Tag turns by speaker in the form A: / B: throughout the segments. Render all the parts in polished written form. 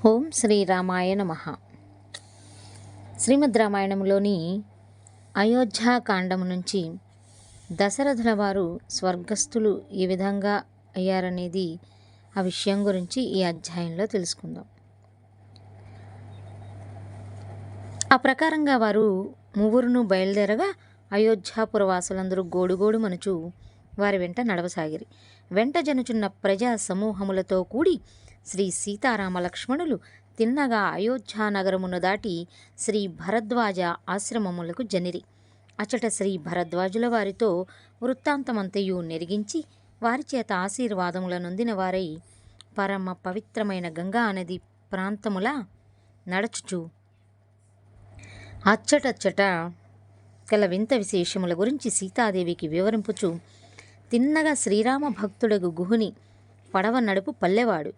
A: ఓం శ్రీరామాయ నమః. శ్రీమద్ రామాయణంలోని అయోధ్యాకాండము నుంచి దశరథుల వారు స్వర్గస్థులు ఏ విధంగా అయ్యారనేది ఆ విషయం గురించి ఈ అధ్యాయంలో తెలుసుకుందాం. ఆ ప్రకారంగా వారు ముగ్గురును బయలుదేరగా అయోధ్యాపురవాసులందరూ గోడుగోడు మనుచు వారి వెంట నడవసాగిరి. వెంట జనుచున్న ప్రజా సమూహములతో కూడి శ్రీ సీతారామ లక్ష్మణులు తిన్నగా అయోధ్యానగరమును దాటి శ్రీ భరద్వాజ ఆశ్రమములకు జనిరి. అచట శ్రీ భరద్వాజుల వారితో వృత్తాంతమంతయు నెరిగించి వారి చేత ఆశీర్వాదముల నొందిన వారై పరమ పవిత్రమైన గంగా నది ప్రాంతముల నడచుచు అచ్చటచ్చట గల వింత విశేషముల గురించి సీతాదేవికి వివరింపుచు తిన్నగా శ్రీరామ భక్తుడగు గుహుని పడవ నడుపు పల్లెవాడు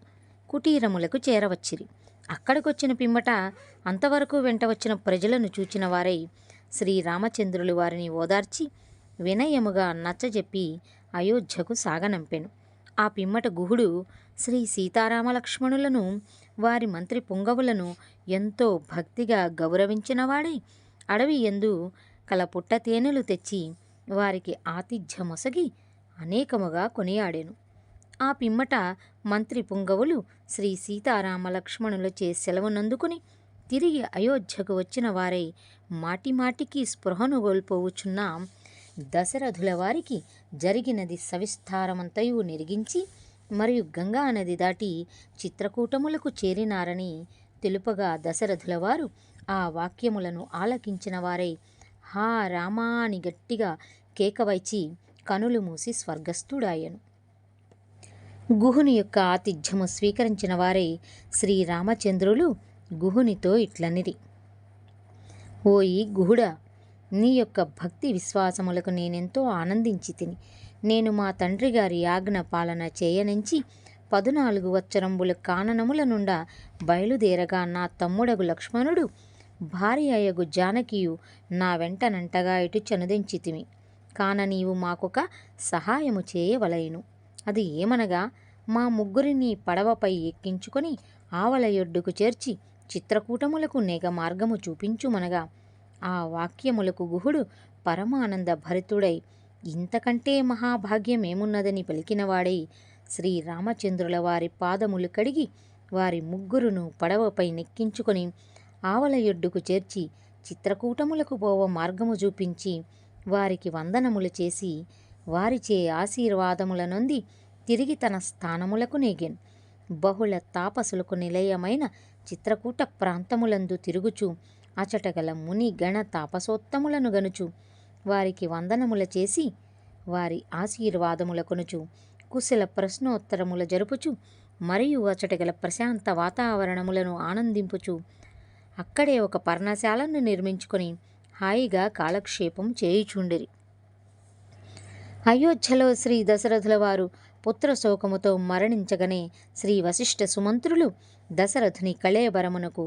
A: కుటీరములకు చేరవచ్చిరి. అక్కడికొచ్చిన పిమ్మట అంతవరకు వెంట వచ్చిన ప్రజలను చూచిన వారై శ్రీరామచంద్రులు వారిని ఓదార్చి వినయముగా నచ్చజెప్పి అయోధ్యకు సాగనంపెను. ఆ పిమ్మట గుహుడు శ్రీ సీతారామ లక్ష్మణులను వారి మంత్రి పుంగవులను ఎంతో భక్తిగా గౌరవించినవాడై అడవి యందు కల పుట్ట తేనెలు తెచ్చి వారికి ఆతిథ్యమొసగి అనేకముగా కొనియాడెను. ఆ పిమ్మట మంత్రి పుంగవులు శ్రీ సీతారామ లక్ష్మణులచే సెలవునందుకుని తిరిగి అయోధ్యకు వచ్చిన వారై మాటిమాటికి స్పృహను కోల్పోవుచున్న దశరథుల వారికి జరిగినది సవిస్తారమంతయు నెరిగించి మరియు గంగా నది దాటి చిత్రకూటములకు చేరినారని తెలుపగా దశరథుల వారు ఆ వాక్యములను ఆలకించిన వారై హా రామా అని గట్టిగా కేకవైచి కనులు మూసి స్వర్గస్థుడాయను. గుహుని యొక్క ఆతిథ్యము స్వీకరించిన వారై శ్రీరామచంద్రులు గుహునితో ఇట్లనిరి. ఓయి గుహుడా, నీ యొక్క భక్తి విశ్వాసములకు నేనెంతో ఆనందించి తిని. నేను మా తండ్రి గారి ఆజ్ఞ పాలన చేయనించి 14 వత్సరంబుల కాననముల నుండా బయలుదేరగా నా తమ్ముడగు లక్ష్మణుడు భార్య అయగు జానకియు నా వెంటనంటగా ఇటు చనుదించితిమి. కాన నీవు మాకొక సహాయము చేయవలయను. అది ఏమనగా మా ముగ్గురిని పడవపై ఎక్కించుకొని ఆవలయొడ్డుకు చేర్చి చిత్రకూటములకు నేగ మార్గము చూపించుమనగా ఆ వాక్యములకు గుహుడు పరమానంద భరితుడై ఇంతకంటే మహాభాగ్యమేమున్నదని పలికినవాడై శ్రీరామచంద్రుల వారి పాదములు కడిగి వారి ముగ్గురును పడవపై నెక్కించుకొని ఆవలయొడ్డుకు చేర్చి చిత్రకూటములకు పోవ మార్గము చూపించి వారికి వందనములు చేసి వారిచే ఆశీర్వాదముల నొంది తిరిగి తన స్థానములకు నేగెను. బహుళ తాపసులకు నిలయమైన చిత్రకూట ప్రాంతములందు తిరుగుచు అచటగల ముని గణ తాపసోత్తములను గనుచు వారికి వందనముల చేసి వారి ఆశీర్వాదముల కొనుచు కుశల ప్రశ్నోత్తరముల జరుపుచు మరియు అచటగల ప్రశాంత వాతావరణములను ఆనందింపుచు అక్కడే ఒక పర్ణశాలను నిర్మించుకొని హాయిగా కాలక్షేపం చేయుచుండిరి. అయోధ్యలో శ్రీ దశరథుల వారు పుత్రశోకముతో మరణించగనే శ్రీ వశిష్ఠ సుమంత్రులు దశరథుని కళేబరమునకు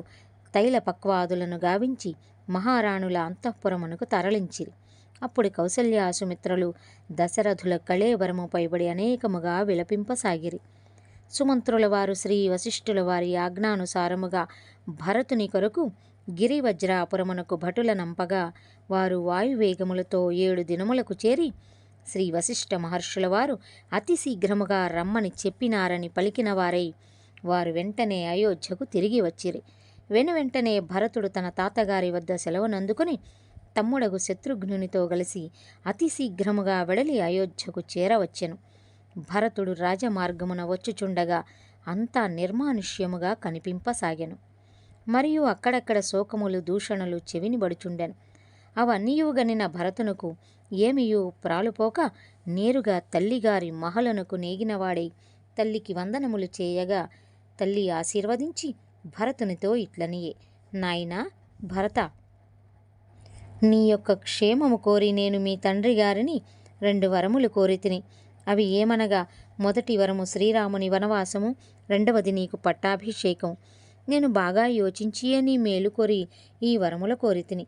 A: తైల పక్వాదులను గావించి మహారాణుల అంతఃపురమునకు తరలించిరి. అప్పుడు కౌసల్య సుమిత్రలు దశరథుల కళేబరము పైబడి అనేకముగా విలపింపసాగిరి. సుమంత్రుల వారు శ్రీ వశిష్ఠుల వారి ఆజ్ఞానుసారముగా భరతుని కొరకు గిరివజ్రాపురమునకు భటుల నంపగా వారు వాయువేగములతో 7 దినములకు చేరి శ్రీ వశిష్ఠ మహర్షుల వారు అతి శీఘ్రముగా రమ్మని చెప్పినారని పలికిన వారై వారు వెంటనే అయోధ్యకు తిరిగి వచ్చిరి. వెనువెంటనే భరతుడు తన తాతగారి వద్ద సెలవునందుకుని తమ్ముడగు శత్రుఘ్నునితో కలిసి అతి శీఘ్రముగా వెడలి అయోధ్యకు చేరవచ్చెను. భరతుడు రాజమార్గమున వచ్చుచుండగా అంతా నిర్మానుష్యముగా కనిపింపసాగెను. మరియు అక్కడక్కడ శోకములు దూషణలు చెవినిబడుచుండెను. అవన్నీయుగనిన భరతునకు ఏమియూ ప్రాలుపోక నేరుగా తల్లిగారి మహలునకు నేగినవాడై తల్లికి వందనములు చేయగా తల్లి ఆశీర్వదించి భరతునితో ఇట్లనియే, నాయనా భరత, నీ యొక్క క్షేమము కోరి నేను మీ తండ్రి గారిని 2 వరములు కోరితిని. అవి ఏమనగా, మొదటి వరము శ్రీరాముని వనవాసము, రెండవది నీకు పట్టాభిషేకం. నేను బాగా యోచించియే నీ మేలు కోరి ఈ వరముల కోరితిని.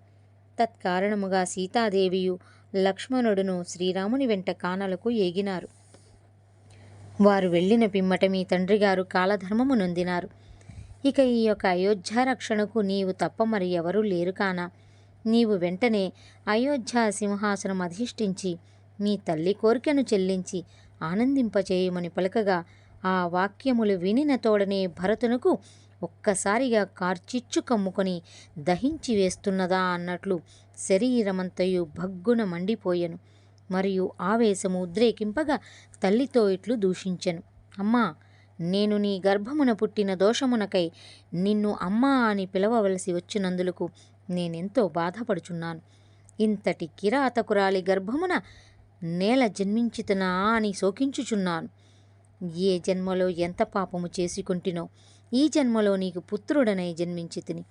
A: తత్కారణముగా సీతాదేవియు లక్ష్మణుడును శ్రీరాముని వెంట కానలకు ఏగినారు. వారు వెళ్ళిన పిమ్మట మీ తండ్రిగారు కాలధర్మము నొందినారు. ఇక ఈ యొక్క అయోధ్య రక్షణకు నీవు తప్ప మరి ఎవరూ లేరు కానా? నీవు వెంటనే అయోధ్య సింహాసనం అధిష్ఠించి మీ తల్లి కోరికను చెల్లించి ఆనందింపచేయమని పలకగా ఆ వాక్యములు వినిన తోడనే భరతునకు ఒక్కసారిగా కార్చిచ్చు కమ్ముకొని దహించి వేస్తున్నదా అన్నట్లు శరీరమంతయు భగ్గున మండిపోయెను. మరియు ఆవేశము ఉద్రేకింపగా తల్లితో ఇట్లు దూషించెను. అమ్మా, నేను నీ గర్భమున పుట్టిన దోషమునకై నిన్ను అమ్మా అని పిలవవలసి వచ్చినందులకు నేనెంతో బాధపడుచున్నాను. ఇంతటి కిరాతకురాలి గర్భమున నేల జన్మించితనా అని శోకించుచున్నాను. ఏ జన్మలో ఎంత పాపము చేసుకుంటినో ఈ జన్మలో నీకు పుత్రుడనై జన్మించి తిని.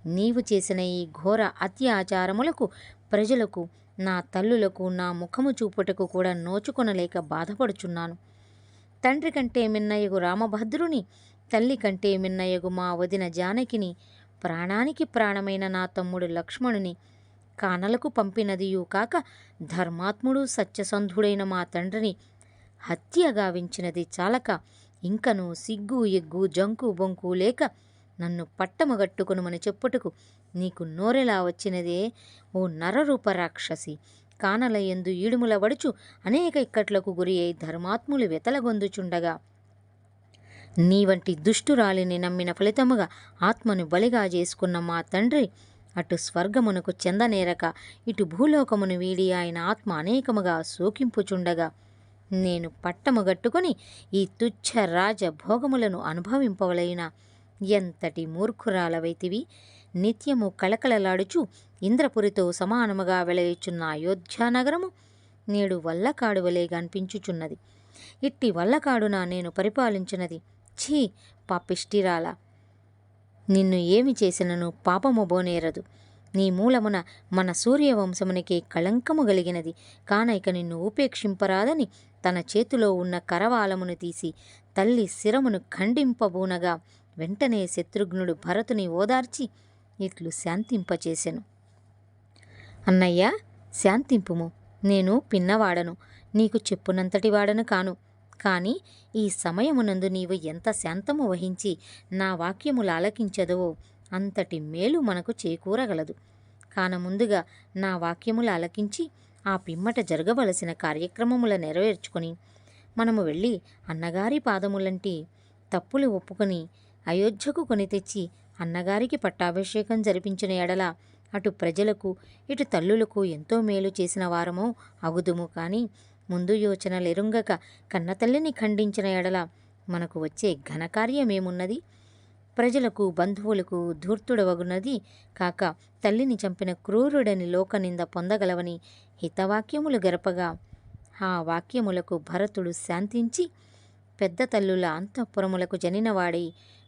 A: నీవు చేసిన ఈ ఘోర అత్యాచారములకు ప్రజలకు, నా తల్లులకు నా ముఖము చూపుటకు కూడా నోచుకొనలేక బాధపడుచున్నాను. తండ్రి కంటే మిన్నయగు రామభద్రుని, తల్లి కంటే మిన్నయగు మా వదిన జానకిని, ప్రాణానికి ప్రాణమైన నా తమ్ముడు లక్ష్మణుని కానలకు పంపినదియూ కాక ధర్మాత్ముడు సత్యసంధుడైన మా తండ్రిని హత్యగావించినది చాలక ఇంకను సిగ్గు ఎగ్గు జంకు బొంకు లేక నన్ను పట్టమగట్టుకొనుమని చెప్పుటకు నీకు నోరెలా వచ్చినదే ఓ నరరూప రాక్షసి? కానలయందు ఈడుముల వడుచు అనేక ఇక్కట్లకు గురి అయి ధర్మాత్ములు వెతలగొందుచుండగా నీ వంటి దుష్టురాలిని నమ్మిన ఫలితముగా ఆత్మను బలిగా చేసుకున్న మా తండ్రి అటు స్వర్గమునకు చెందనేరక ఇటు భూలోకమును వీడి ఆయన ఆత్మ అనేకముగా శోకింపుచుండగా నేను పట్టముగట్టుకొని ఈ తుచ్చ రాజ భోగములను అనుభవింపవలైన ఎంతటి మూర్ఖురాలవైతివి! నిత్యము కళకళలాడుచు ఇంద్రపురితో సమానముగా వెలయుచున్న అయోధ్యానగరము నేడు వల్లకాడువలేగా అనిపించుచున్నది. ఇట్టి వల్లకాడున నేను పరిపాలించినది. ఛీ పాపిష్టిరాల! నిన్ను ఏమి చేసినను పాపము బోనేరదు. నీ మూలమున మన సూర్యవంశమునికే కళంకము గలిగినది. కాన ఇక నిన్ను ఉపేక్షింపరాదని తన చేతిలో ఉన్న కరవాలమును తీసి తల్లి శిరమును ఖండింపబూనగా వెంటనే శత్రుఘ్నుడు భరతుని ఓదార్చి ఇట్లు శాంతింపచేసెను. అన్నయ్య, శాంతింపుము. నేను పిన్నవాడను, నీకు చెప్పునంతటి వాడను కాను. కాని ఈ సమయమునందు నీవు ఎంత శాంతము వహించి నా వాక్యములు ఆలకించదవో అంతటి మేలు మనకు చేకూరగలదు. కాన ముందుగా నా వాక్యములు ఆలకించి ఆ పిమ్మట జరగవలసిన కార్యక్రమముల నెరవేర్చుకొని మనము వెళ్ళి అన్నగారి పాదములంటి తప్పులు ఒప్పుకొని అయోధ్యకు కొని తెచ్చి అన్నగారికి పట్టాభిషేకం జరిపించిన ఎడల అటు ప్రజలకు ఇటు తల్లులకు ఎంతో మేలు చేసిన వారమో అగుదుము. కానీ ముందు యోచనలెరుంగక కన్నతల్లిని ఖండించిన ఎడల మనకు వచ్చే ఘనకార్యమేమున్నది? ప్రజలకు బంధువులకు ధూర్తుడవగున్నది కాక తల్లిని చంపిన క్రూరుడని లోకనింద పొందగలవని హితవాక్యములు గరపగా ఆ వాక్యములకు భరతుడు శాంతించి పెద్ద తల్లుల అంతఃపురములకు జనినవాడై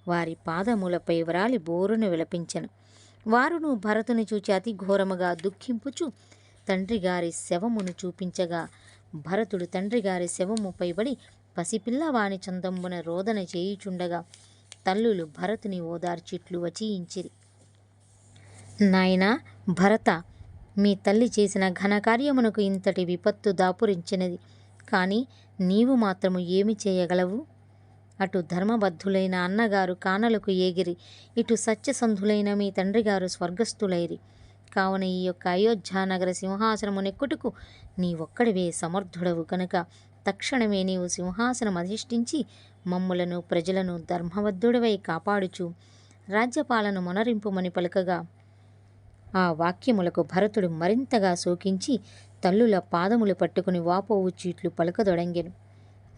A: వారి పాదములపై వ్రాలి బోరును విలపించెను. వారును భరతుని చూచి అతి ఘోరముగా దుఃఖింపుచు తండ్రిగారి శవమును చూపించగా భరతుడు తండ్రిగారి శవముపై పడి పసిపిల్లవాని చందంబున రోదన చేయుచుండగా తల్లులు భరతుని ఓదార్చిట్లు వచయించిరి. నాయనా భరత, మీ తల్లి చేసిన ఘనకార్యమునకు ఇంతటి విపత్తు దాపురించినది. కానీ నీవు మాత్రము ఏమి చేయగలవు? అటు ధర్మబద్ధులైన అన్నగారు కానలకు ఏగిరి, ఇటు సత్యసంధులైన మీ తండ్రిగారు స్వర్గస్థులైరి. కావున ఈ యొక్క అయోధ్యానగర సింహాసనమునెక్కుటకు నీ ఒక్కడివే సమర్థుడవు కనుక తక్షణమే నీవు సింహాసనం అధిష్ఠించి మమ్ములను ప్రజలను ధర్మబద్ధుడవై కాపాడుచు రాజ్యపాలను మొనరింపుమని పలుకగా ఆ వాక్యములకు భరతుడు మరింతగా శోకించి తల్లుల పాదములు పట్టుకుని వాపోవు చీట్లు పలుకదొడంగెను.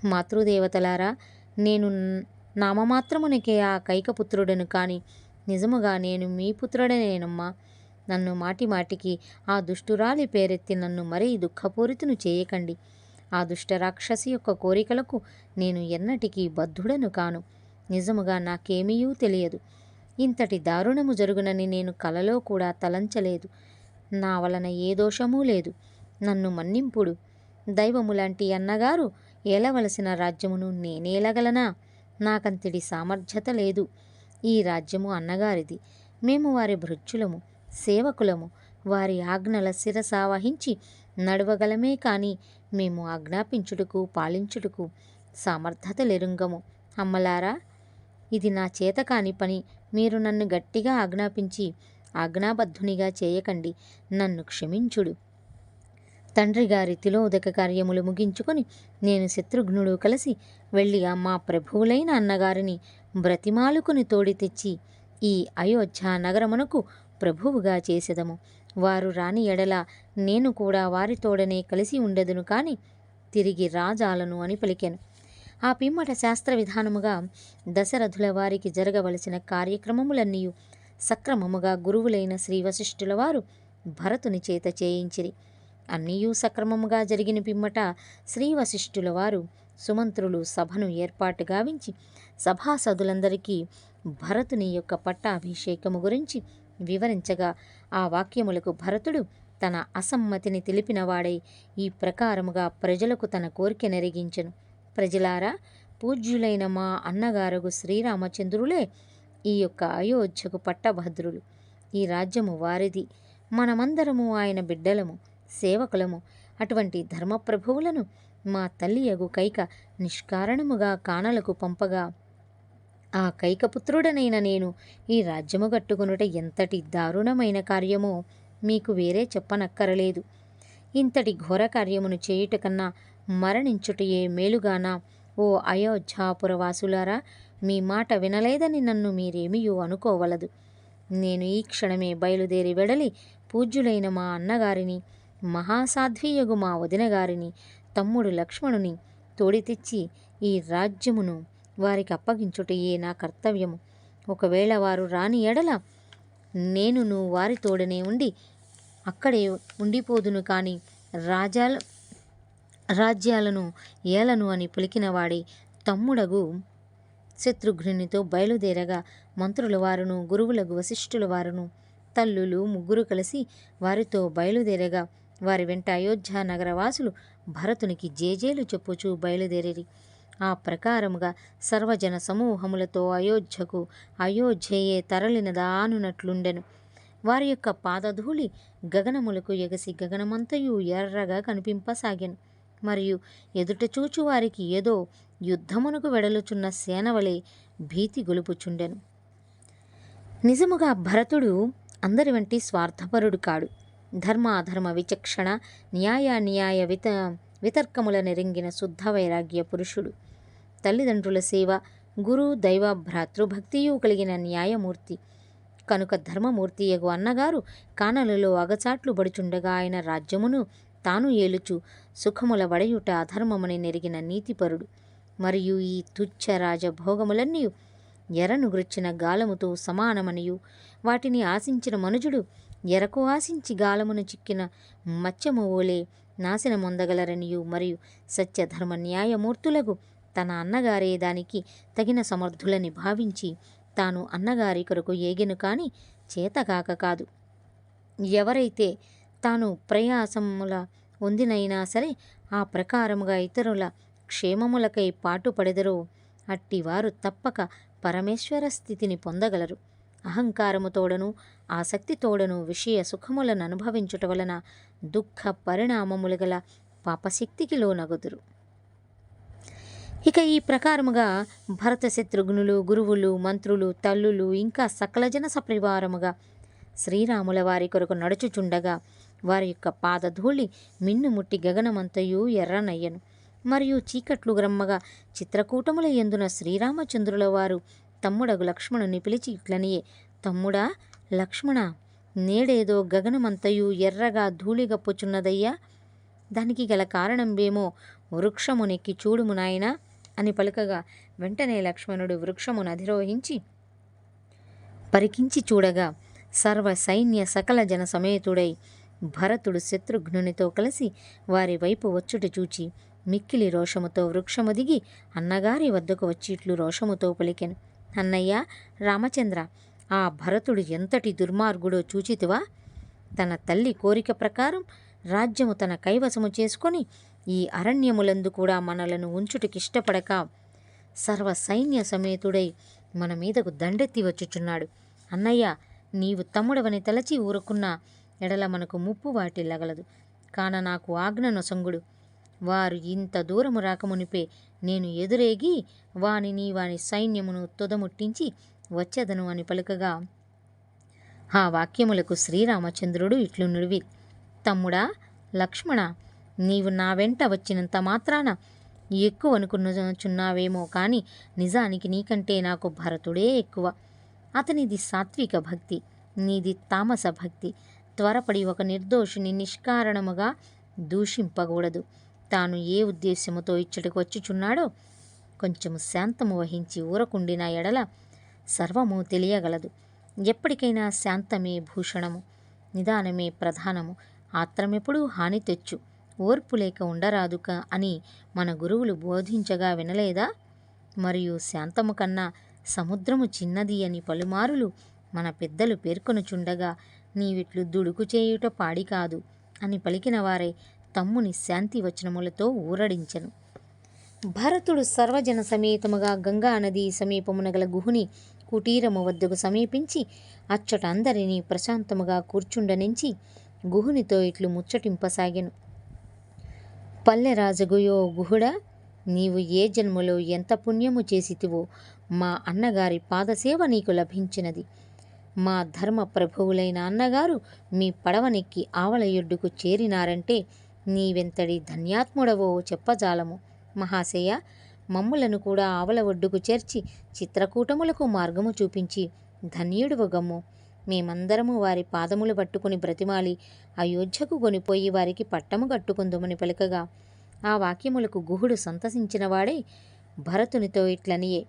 A: మాతృదేవతలారా, నేను నామమాత్రమునకే ఆ కైకపుత్రుడను కాని నిజముగా నేను మీ పుత్రుడనేనమ్మా. నన్ను మాటిమాటికి ఆ దుష్టురాలి పేరెత్తి నన్ను మరీ దుఃఖపూరితును చేయకండి. ఆ దుష్టరాక్షసి యొక్క కోరికలకు నేను ఎన్నటికీ బద్ధుడను కాను. నిజముగా నాకేమీయూ తెలియదు. ఇంతటి దారుణము జరుగునని నేను కలలో కూడా తలంచలేదు. నా వలన ఏ దోషమూ లేదు. నన్ను మన్నింపుడు. దైవములాంటి అన్నగారు ఏలవలసిన రాజ్యమును నేనేలగలనా? నాకంతటి సామర్థ్యత లేదు. ఈ రాజ్యము అన్నగారిది. మేము వారి భృత్యులము, సేవకులము. వారి ఆజ్ఞల శిరసావహించి నడవగలమే కాని మేము ఆజ్ఞాపించుటకు పాలించుటకు సమర్థత లెరుంగము. అమ్మలారా, ఇది నా చేతకాని పని. మీరు నన్ను గట్టిగా ఆజ్ఞాపించి ఆజ్ఞాబద్ధునిగా చేయకండి. నన్ను క్షమించుడు. తండ్రిగారి తిలోదక కార్యములు ముగించుకొని నేను శత్రుఘ్నుడు కలిసి వెళ్ళి మా ప్రభువులైన అన్నగారిని బ్రతిమాలుకుని తోడి తెచ్చి ఈ అయోధ్య నగరమునకు ప్రభువుగా చేసెదము. వారు రాని ఎడల నేను కూడా వారితోడనే కలిసి ఉండెదను కాని తిరిగి రాజాలను అని పలికెను. ఆ పిమ్మట శాస్త్ర విధానముగా దశరథుల వారికి జరగవలసిన కార్యక్రమములన్నీ సక్రమముగా గురువులైన శ్రీ వశిష్ఠుల వారు భరతుని చేత చేయించిరి. అన్నీయూ సక్రమముగా జరిగిన పిమ్మట శ్రీ వశిష్ఠుల వారు సుమంత్రులు సభను ఏర్పాటు గావించి సభాసదులందరికీ భరతుని యొక్క పట్టాభిషేకము గురించి వివరించగా ఆ వాక్యములకు భరతుడు తన అసమ్మతిని తెలిపినవాడై ఈ ప్రకారముగా ప్రజలకు తన కోరిక నెరిగించెను. ప్రజలారా, పూజ్యులైన మా అన్నగారగు శ్రీరామచంద్రులే ఈ యొక్క అయోధ్యకు పట్టభద్రులు. ఈ రాజ్యము వారిది. మనమందరము ఆయన బిడ్డలము, సేవకులము. అటువంటి ధర్మప్రభువులను మా తల్లియగు కైక నిష్కారణముగా కానలకు పంపగా ఆ కైకపుత్రుడనైన నేను ఈ రాజ్యము గట్టుకొనుట ఎంతటి దారుణమైన కార్యమో మీకు వేరే చెప్పనక్కరలేదు. ఇంతటి ఘోర కార్యమును చేయుట కన్నా మరణించుటయే మేలుగానా? ఓ అయోధ్యాపురవాసులారా, మీ మాట వినలేదని నన్ను మీరేమియూ అనుకోవలదు. నేను ఈ క్షణమే బయలుదేరి వెడలి పూజ్యులైన మా అన్నగారిని, మహాసాధ్వీయగు మా వదినగారిని, తమ్ముడు లక్ష్మణుని తోడి తెచ్చి ఈ రాజ్యమును వారికి అప్పగించుటయే నా కర్తవ్యము. ఒకవేళ వారు రాని ఎడల నేనును వారితోడనే ఉండి అక్కడే ఉండిపోదును కాని రాజ్యాలను ఏలను అని పలికినవాడే తమ్ముడగు శత్రుఘ్నునితో బయలుదేరగా మంత్రుల వారును గురువులకు వశిష్ఠుల వారును తల్లులు ముగ్గురు కలిసి వారితో బయలుదేరగా వారి వెంట అయోధ్య నగరవాసులు భరతునికి జేజేలు చెప్పుచూ బయలుదేరిరి. ఆ ప్రకారముగా సర్వజన సమూహములతో అయోధ్యయే తరలినదానున్నట్లుండెను. వారి యొక్క పాదధూళి గగనములకు ఎగసి గగనమంతయు ఎర్రగా కనిపింపసాగెను. మరియు ఎదుట చూచు వారికి ఏదో యుద్ధమునకు వెడలుచున్న సేనవలే భీతి గొలుపుచుండెను. నిజముగా భరతుడు అందరి వంటి స్వార్థపరుడు కాడు. ధర్మాధర్మ విచక్షణ, న్యాయ వితర్కముల నెరింగిన శుద్ధ వైరాగ్య పురుషుడు. తల్లిదండ్రుల సేవ, గురు దైవ భ్రాతృభక్తియు కలిగిన న్యాయమూర్తి. కనుక ధర్మమూర్తియగు అన్నగారు కానలలో అగచాట్లు బడుచుండగా ఆయన రాజ్యమును తాను ఏలుచు సుఖముల వడయుట అధర్మమని నెరిగిన నీతిపరుడు. మరియు ఈ తుచ్చ రాజభోగములన్నీ ఎరను గృచ్చిన గాలముతో సమానమనియు వాటిని ఆశించిన మనుజుడు ఎరకు ఆశించి గాలమును చిక్కిన మత్స్యము ఓలే నాశనమొందగలరనియు మరియు సత్యధర్మ న్యాయమూర్తులకు తన అన్నగారే దానికి తగిన సమర్థులని భావించి తాను అన్నగారి కొరకు ఏగెను కాని చేతకాక కాదు. ఎవరైతే తాను ప్రయాసముల పొందినైనా సరే ఆ ప్రకారముగా ఇతరుల క్షేమములకై పాటుపడెదరో అట్టివారు తప్పక పరమేశ్వర స్థితిని పొందగలరు. అహంకారముతోడను ఆసక్తితోడను విషయ సుఖములను అనుభవించుట వలన దుఃఖ పరిణామములు గల పాపశక్తికి లోనగుదురు. ఇక ఈ ప్రకారముగా భరత శత్రుఘ్నులు, గురువులు, మంత్రులు, తల్లులు ఇంకా సకల జన సపరివారముగా శ్రీరాముల వారి కొరకు నడుచుచుండగా వారి యొక్క పాదధూళి మిన్నుముట్టి గగనమంతయు ఎర్రనయ్యను. మరియు చీకట్లు గ్రమ్మగా చిత్రకూటముల యందున శ్రీరామచంద్రుల వారు తమ్ముడగు లక్ష్మణుని పిలిచి ఇట్లనియే, తమ్ముడా లక్ష్మణ, నేడేదో గగనమంతయు ఎర్రగా ధూళిగప్పుచున్నదయ్యా. దానికి గల కారణంబేమో వృక్షమునెక్కి చూడుము నాయనా అని పలుకగా వెంటనే లక్ష్మణుడు వృక్షమును అధిరోహించి పరికించి చూడగా సర్వ సైన్య సకల జన సమేతుడై భరతుడు శత్రుఘ్నునితో కలిసి వారి వైపు వచ్చుట చూచి మిక్కిలి రోషముతో వృక్షము దిగి అన్నగారి వద్దకు వచ్చి ఇట్లు రోషముతో పలికెను, అన్నయ్య రామచంద్ర, ఆ భరతుడు ఎంతటి దుర్మార్గుడో చూచితివా? తన తల్లి కోరిక ప్రకారం రాజ్యము తన కైవసము చేసుకొని ఈ అరణ్యములందు కూడా మనలను ఉంచుటకిష్టపడక సర్వ సైన్య సమేతుడై మన మీదకు దండెత్తి వచ్చుచున్నాడు. అన్నయ్య, నీవు తమ్ముడవని తలచి ఊరుకున్న ఎడల మనకు ముప్పు వాటిల్లగలదు. కాన నాకు ఆజ్ఞ నొసంగుడు. వారు ఇంత దూరము రాకమునిపే నేను ఎదురేగి వానిని వాని సైన్యమును తుదముట్టించి వచ్చెదను అని పలుకగా ఆ వాక్యములకు శ్రీరామచంద్రుడు ఇట్లు నుడివి, తమ్ముడా లక్ష్మణ, నీవు నా వెంట వచ్చినంత మాత్రాన ఎక్కువ అనుకునుచున్నావేమో కానీ నిజానికి నీకంటే నాకు భరతుడే ఎక్కువ. అతనిది సాత్విక భక్తి, నీది తామస భక్తి. త్వరపడి ఒక నిర్దోషిని నిష్కారణముగా దూషింపకూడదు. తాను ఏ ఉద్దేశముతో ఇచ్చటికి వచ్చుచున్నాడో కొంచెము శాంతము వహించి ఊరకుండిన ఎడల సర్వము తెలియగలదు. ఎప్పటికైనా శాంతమే భూషణము, నిదానమే ప్రధానము. ఆత్రమెప్పుడు హాని తెచ్చు, ఓర్పు లేక ఉండరాదు అని మన గురువులు బోధించగా వినలేదా? మరియు శాంతము కన్నా సముద్రము చిన్నది అని పలుమారులు మన పెద్దలు పేర్కొనుచుండగా నీవిట్లు దుడుకు చేయుట పాడి కాదు అని పలికిన వారే తమ్ముని శాంతి వచనములతో ఊరడించెను. భరతుడు సర్వజన సమేతముగా గంగా నది సమీపమున గల గుహుని కుటీరము వద్దకు సమీపించి అచ్చట అందరినీ ప్రశాంతముగా కూర్చుండనించి గుహునితో ఇట్లు ముచ్చటింపసాగెను. పల్లెరాజగుయో గుహుడా, నీవు ఏ జన్మలో ఎంత పుణ్యము చేసితివో మా అన్నగారి పాదసేవ నీకు లభించినది. మా ధర్మ ప్రభువులైన అన్నగారు మీ పడవనెక్కి ఆవలయొడ్డుకు చేరినారంటే నీవెంతటి ధన్యాత్ముడవో చెప్పజాలము. మహాశయ, మమ్ములను కూడా ఆవల ఒడ్డుకు చేర్చి చిత్రకూటములకు మార్గము చూపించి ధన్యుడువు గమ్ము. మేమందరము వారి పాదములు పట్టుకుని బ్రతిమాలి అయోధ్యకు కొనిపోయి వారికి పట్టము కట్టుకుందుమని పలుకగా ఆ వాక్యములకు గుహుడు సంతసించినవాడే భరతునితో ఇట్లనియే,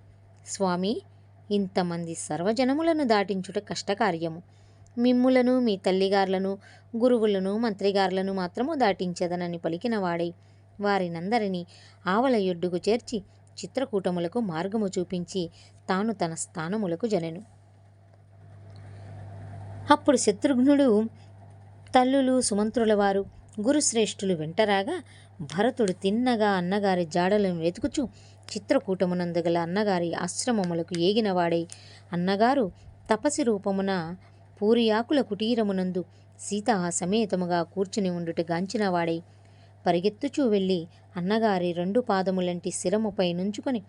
A: స్వామి, ఇంతమంది సర్వజనములను దాటించుట కష్టకార్యము. మిమ్ములను మీ తల్లిగార్లను గురువులను మంత్రిగార్లను మాత్రము దాటించదనని పలికినవాడై వారినందరినీ ఆవలయొడ్డుకు చేర్చి చిత్రకూటములకు మార్గము చూపించి తాను తన స్థానములకు జనెను. అప్పుడు శత్రుఘ్నుడు తల్లులు సుమంత్రుల వారు గురుశ్రేష్ఠులు వెంటరాగా భరతుడు తిన్నగా అన్నగారి జాడలను వెతుకుచు చిత్రకూటమునందుగల అన్నగారి ఆశ్రమములకు ఏగినవాడై అన్నగారు తపసి రూపమున పూరియాకుల కుటీరమునందు సీతా సమేతముగా కూర్చుని ఉండుట గాంచినవాడై పరిగెత్తుచూ వెళ్ళి అన్నగారి 2 పాదములంటి శిరముపై నుంచుకొని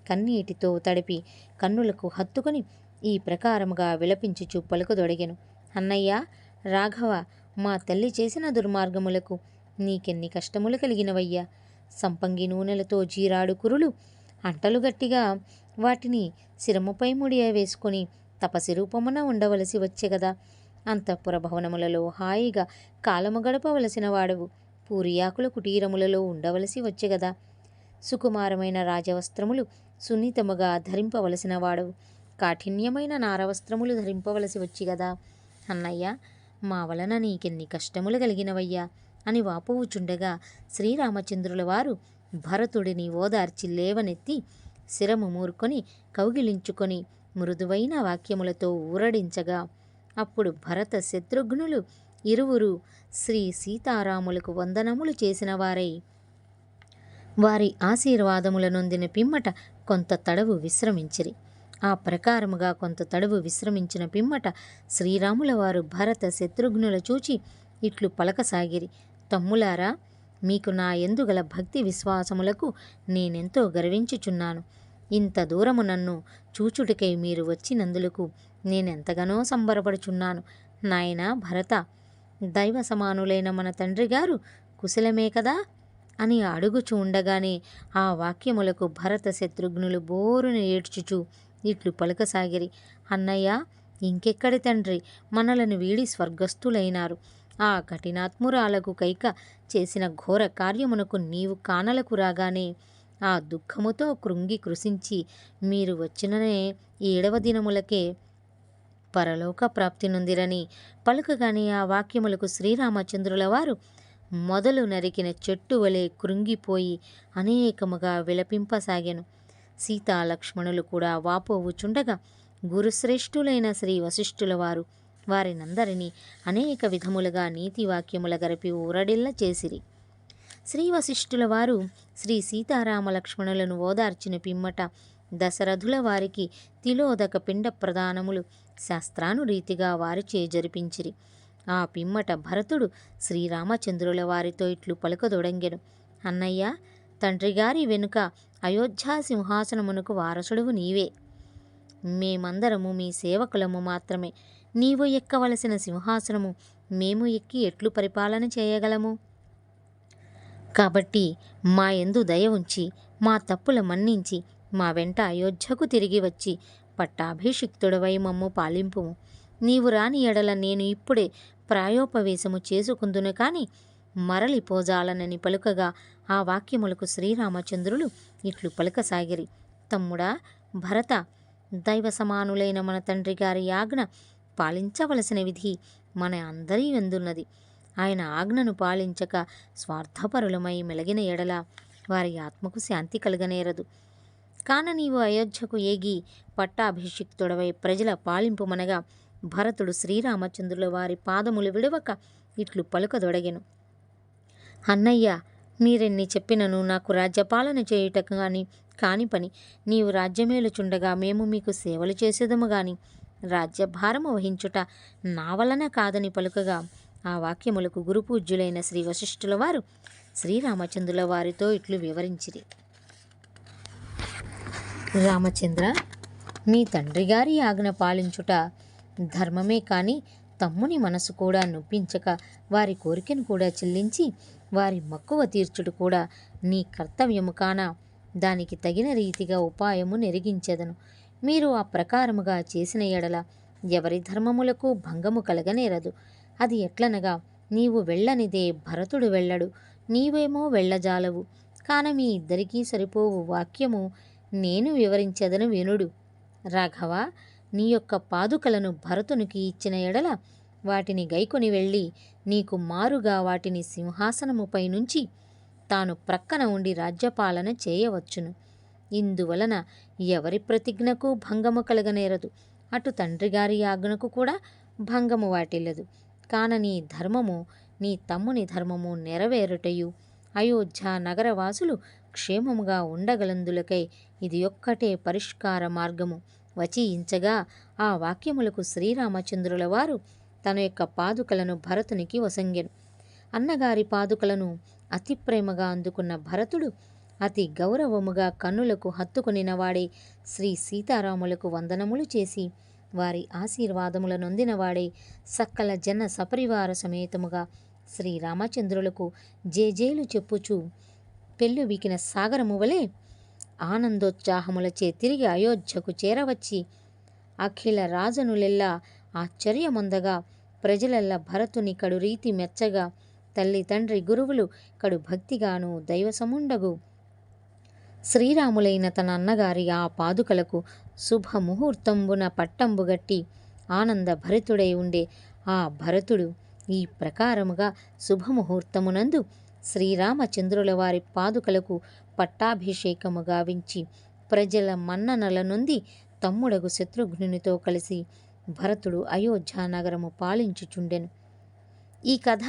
A: కన్నీటితో తడిపి కన్నులకు హత్తుకొని ఈ ప్రకారముగా విలపించుచు పలుకదొడిగెను. అన్నయ్య, రాఘవ, మా తల్లి చేసిన దుర్మార్గములకు నీకెన్ని కష్టములు కలిగినవయ్యా. సంపంగి నూనెలతో జీరాడు కురులు అంటలు గట్టిగా వాటిని శిరముపై ముడియ వేసుకొని తపసి రూపమున ఉండవలసి వచ్చే గదా. అంతఃపుర భవనములలో హాయిగా కాలము గడపవలసిన వాడవు పూరియాకుల కుటీరములలో ఉండవలసి వచ్చే గదా. సుకుమారమైన రాజవస్త్రములు సున్నితముగా ధరింపవలసిన వాడవు కాఠిన్యమైన నారవస్త్రములు ధరింపవలసి వచ్చి గదా. అన్నయ్య, మా వలన నీకెన్ని కష్టములు కలిగినవయ్యా అని వాపోవుచుండగా శ్రీరామచంద్రుల వారు భరతుడిని ఓదార్చి లేవనెత్తి శిరము మూర్కొని కౌగిలించుకొని మృదువైన వాక్యములతో ఊరడించగా అప్పుడు భరత శత్రుఘ్నులు ఇరువురు శ్రీ సీతారాములకు వందనములు చేసిన వారై వారి ఆశీర్వాదముల నొందిన పిమ్మట కొంత తడవు విశ్రమించిరి. ఆ ప్రకారముగా కొంత తడవు విశ్రమించిన పిమ్మట శ్రీరాముల వారు భరత శత్రుఘ్నుల చూచి ఇట్లు పలకసాగిరి, తమ్ములారా, మీకు నా యందుగల భక్తి విశ్వాసములకు నేనెంతో గర్వించుచున్నాను. ఇంత దూరము నన్ను చూచుటకై మీరు వచ్చినందులకు నేనెంతగానో సంబరపడుచున్నాను. నాయనా భరత, దైవ సమానులైన మన తండ్రి గారు కుశలమే కదా అని అడుగుచూ ఉండగానే ఆ వాక్యములకు భరత శత్రుఘ్నులు బోరుని ఏడ్చుచూ ఇట్లు పలకసాగిరి, అన్నయ్య, ఇంకెక్కడి తండ్రి, మనలను వీడి స్వర్గస్థులైనారు. ఆ కఠినాత్మురాలకు కైక చేసిన ఘోర కార్యమునకు నీవు కానలకు రాగానే ఆ దుఃఖముతో కృంగి కృశించి మీరు వచ్చిననే 7వ దినములకే పరలోక ప్రాప్తి నొందిరని పలుకగానే ఆ వాక్యములకు శ్రీరామచంద్రుల వారు మొదలు నరికిన చెట్టు వలె కృంగిపోయి అనేకముగా విలపింపసాగెను. సీతాలక్ష్మణులు కూడా వాపోవుచుండగా గురుశ్రేష్ఠులైన శ్రీ వశిష్ఠుల వారు వారినందరినీ అనేక విధములుగా నీతివాక్యముల గరిపి ఊరడిల్ల చేసిరి. శ్రీ వశిష్ఠుల వారు శ్రీ సీతారామ లక్ష్మణులను ఓదార్చిన పిమ్మట దశరథుల వారికి తిలోదక పిండ ప్రదానములు శాస్త్రానురీతిగా వారిచే జరిపించిరి. ఆ పిమ్మట భరతుడు శ్రీరామచంద్రుల వారితో ఇట్లు పలుకదొడంగెను, అన్నయ్య, తండ్రిగారి వెనుక అయోధ్యా సింహాసనమునకు వారసుడువు నీవే. మేమందరము మీ సేవకులము మాత్రమే. నీవు ఎక్కవలసిన సింహాసనము మేము ఎక్కి ఎట్లు పరిపాలన చేయగలము? కాబట్టి మా యందు దయ ఉంచి మా తప్పుల మన్నించి మా వెంట అయోధ్యకు తిరిగి వచ్చి పట్టాభిషిక్తుడవై మమ్ము పాలింపుము. నీవు రాని ఎడల నేను ఇప్పుడే ప్రాయోపవేశము చేసుకుందును కాని మరలిపోజాలనని పలుకగా ఆ వాక్యములకు శ్రీరామచంద్రులు ఇట్లు పలుకసాగిరి. తమ్ముడా భరత, దైవ సమానులైన మన తండ్రి గారి ఆజ్ఞ పాలించవలసిన విధి మన అందరి ఎందున్నది. ఆయన ఆజ్ఞను పాలించక స్వార్థపరులమై మెలగిన ఎడల వారి ఆత్మకు శాంతి కలగనేరదు. కాన నీవు అయోధ్యకు ఏగి పట్టాభిషిక్తుడవై ప్రజల పాలింపుమనగా భరతుడు శ్రీరామచంద్రుల వారి పాదములు విడవక ఇట్లు పలుకదొడగెను. అన్నయ్య, మీరెన్ని చెప్పినను నాకు రాజ్యపాలన చేయుటకు కాని పని. నీవు రాజ్యమేలుచుండగా మేము మీకు సేవలు చేసేదము గాని రాజ్యభారము వహించుట నా వలన కాదని పలుకగా ఆ వాక్యములకు గురుపూజ్యులైన శ్రీ వశిష్ఠుల వారు శ్రీరామచంద్రుల వారితో ఇట్లు వివరించిరి. రామచంద్ర, మీ తండ్రి గారి ఆజ్ఞ పాలించుట ధర్మమే కాని తమ్ముని మనసు కూడా నొప్పించక వారి కోరికను కూడా చెల్లించి వారి మక్కువ తీర్చుడు కూడా నీ కర్తవ్యము కాన దానికి తగిన రీతిగా ఉపాయము నెరిగించెదను. మీరు ఆ ప్రకారముగా చేసిన ఎడల ఎవరి ధర్మములకు భంగము కలగనేరదు. అది ఎట్లనగా, నీవు వెళ్ళనిదే భరతుడు వెళ్ళడు, నీవేమో వెళ్ళజాలవు. కాన మీ ఇద్దరికీ సరిపోవు వాక్యము నేను వివరించెదను వినుడు. రాఘవ, నీ యొక్క పాదుకలను భరతునికి ఇచ్చిన ఎడల వాటిని గైకొని వెళ్ళి నీకు మారుగా వాటిని సింహాసనముపై నుంచి తాను ప్రక్కన ఉండి రాజ్యపాలన చేయవచ్చును. ఇందువలన ఎవరి ప్రతిజ్ఞకు భంగము కలగనేరదు, అటు తండ్రి గారి ఆజ్ఞకు కూడా భంగము వాటిల్లదు. కాన నీ ధర్మము నీ తమ్ముని ధర్మము నెరవేరుటయు అయోధ్య నగరవాసులు క్షేమముగా ఉండగలందులకై ఇది ఒక్కటే పరిష్కార మార్గము వచించగా ఆ వాక్యములకు శ్రీరామచంద్రుల వారు తన యొక్క పాదుకలను భరతునికి వసంగెను. అన్నగారి పాదుకలను అతి ప్రేమగా అందుకున్న భరతుడు అతి గౌరవముగా కన్నులకు హత్తుకొనినవాడే శ్రీ సీతారాములకు వందనములు చేసి వారి ఆశీర్వాదముల నొందినవాడే సకల జన సపరివార సమేతముగా శ్రీరామచంద్రులకు జేజేలు చెప్పుచూ పెళ్ళుబికిన సాగరము వలె ఆనందోత్సాహములచే తిరిగి అయోధ్యకు చేరవచ్చి అఖిల రాజనులెల్లా ఆశ్చర్యమొందగా ప్రజలెల్లా భరతుని కడు రీతి మెచ్చగా తల్లి తండ్రి గురువులు కడు భక్తిగాను దైవసముండగు శ్రీరాములైన తన అన్నగారి ఆ పాదుకలకు శుభముహూర్తంబున పట్టంబుగట్టి ఆనంద భరితుడై ఉండే ఆ భరతుడు ఈ ప్రకారముగా శుభముహూర్తమునందు శ్రీరామచంద్రుల వారి పాదుకలకు పట్టాభిషేకము గావించి ప్రజల మన్ననల నొంది తమ్ముడగు శత్రుఘ్నునితో కలిసి భరతుడు అయోధ్య నగరము పాలించుచుండెను. ఈ కథ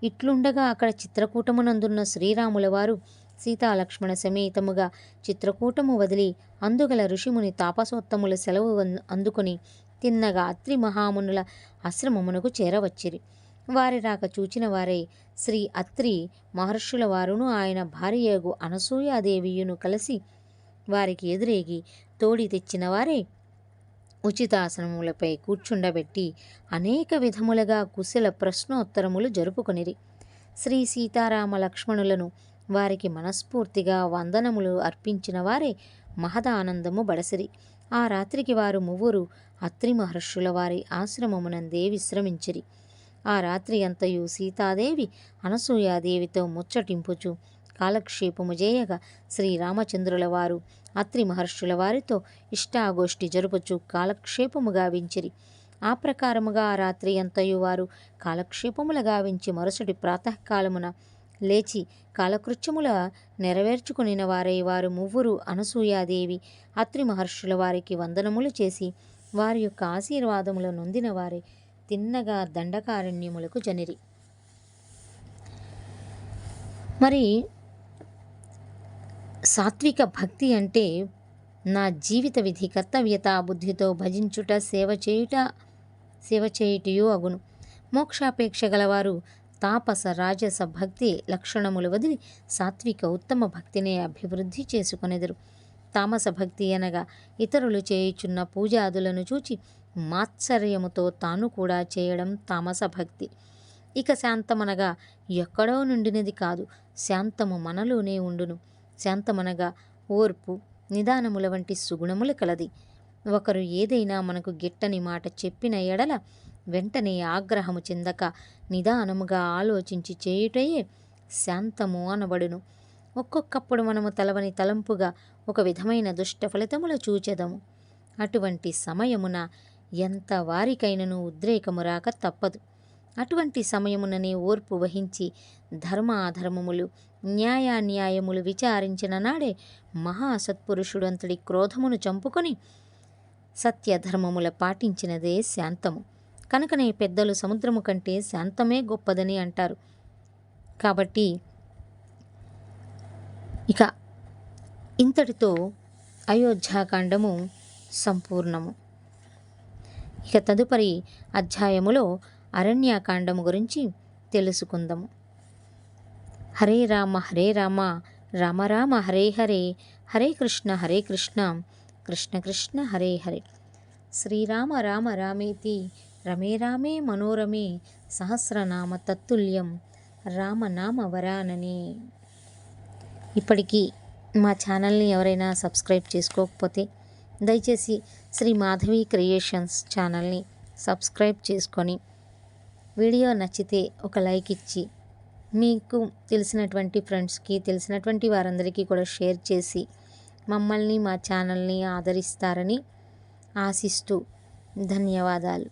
A: ఇట్లుండగా అక్కడ చిత్రకూటమునందున్న శ్రీరాముల వారు సీతాలక్ష్మణ సమేతముగా చిత్రకూటము వదిలి అందుగల ఋషిముని తాపసోత్తముల సెలవు అందుకొని తిన్నగా అత్రి మహామునుల ఆశ్రమమునకు చేరవచ్చిరి. వారి రాక చూచిన వారే శ్రీ అత్రి మహర్షుల వారును ఆయన భార్యయగు అనసూయాదేవియును కలిసి వారికి ఎదురేగి తోడి తెచ్చిన వారే ఉచితాసనములపై కూర్చుండబెట్టి అనేక విధములుగా కుశల ప్రశ్నోత్తరములు జరుపుకొనిరి. శ్రీ సీతారామ లక్ష్మణులను వారికి మనస్ఫూర్తిగా వందనములు అర్పించిన వారే మహదానందము బడసిరి. ఆ రాత్రికి వారు మువ్వురు అత్రి మహర్షుల వారి ఆశ్రమమునందే విశ్రమించిరి. ఆ రాత్రి అంతయు సీతాదేవి అనసూయాదేవితో ముచ్చటింపుచు కాలక్షేపము చేయగా శ్రీరామచంద్రుల వారు అత్రి మహర్షుల వారితో ఇష్టాగోష్ఠి జరుపుచు కాలక్షేపము గావించిరి. ఆ ప్రకారముగా ఆ రాత్రి అంతయు వారు కాలక్షేపముల గావించి మరుసటి ప్రాతకాలమున లేచి కాలకృత్యముల నెరవేర్చుకునిన వారై వారు మువ్వురు అనసూయాదేవి అత్రి మహర్షుల వారికి వందనములు చేసి వారి యొక్క ఆశీర్వాదముల నొందిన వారే తిన్నగా దండకారణ్యములకు జనిరి. మరి సాత్విక భక్తి అంటే నా జీవిత విధి కర్తవ్యత బుద్ధితో భజించుట సేవ చేయుటయు అగును. మోక్షాపేక్ష గలవారు తాపస రాజస భక్తి లక్షణములు వదిలి సాత్విక ఉత్తమ భక్తిని అభివృద్ధి చేసుకొనెదరు. తామస భక్తి అనగా ఇతరులు చేయుచున్న పూజాదులను చూచి మాత్సర్యముతో తాను కూడా చేయడం తామస భక్తి. ఇక శాంతమనగా ఎక్కడో నుండినది కాదు, శాంతము మనలోనే ఉండును. శాంతమనగా ఓర్పు, నిదానముల వంటి సుగుణములు కలది. ఒకరు ఏదైనా మనకు గిట్టని మాట చెప్పిన ఎడల వెంటనే ఆగ్రహము చెందక నిదానముగా ఆలోచించి చేయుటయే శాంతము అనబడును. ఒక్కొక్కప్పుడు మనము తలవని తలంపుగా ఒక విధమైన దుష్ట ఫలితములు చూచెదము. అటువంటి సమయమున ఎంత వారికైనను ఉద్రేకము రాక తప్పదు. అటువంటి సమయముననే ఓర్పు వహించి ధర్మ అధర్మములు, న్యాయాన్యాయములు విచారించిన నాడే మహాసత్పురుషుడు అంతటి క్రోధమును చంపుకొని సత్యధర్మముల పాటించినదే శాంతము. కనుకనే పెద్దలు సముద్రము కంటే శాంతమే గొప్పదని అంటారు. కాబట్టి ఇక ఇంతటితో అయోధ్యాకాండము సంపూర్ణము. ఇక తదుపరి అధ్యాయములో అరణ్యకాండము గురించి తెలుసుకుందాము. హరే రామ రామ రామ హరే హరే, హరే కృష్ణ కృష్ణ కృష్ణ హరే హరే. శ్రీరామ రామ రామేతి రమే రామే మనోరమే, సహస్రనామ తత్తుల్యం రామనామ వరాననే. ఇప్పటికీ మా ఛానల్ని ఎవరైనా సబ్స్క్రైబ్ చేసుకోకపోతే దయచేసి శ్రీ మాధవి క్రియేషన్స్ ఛానల్ని సబ్స్క్రైబ్ చేసుకొని వీడియో నచ్చితే ఒక లైక్ ఇచ్చి మీకు తెలిసినటువంటి ఫ్రెండ్స్కి, తెలిసినటువంటి వారందరికీ కూడా షేర్ చేసి మమ్మల్ని, మా ఛానల్ని ఆదరిస్తారని ఆశిస్తూ ధన్యవాదాలు.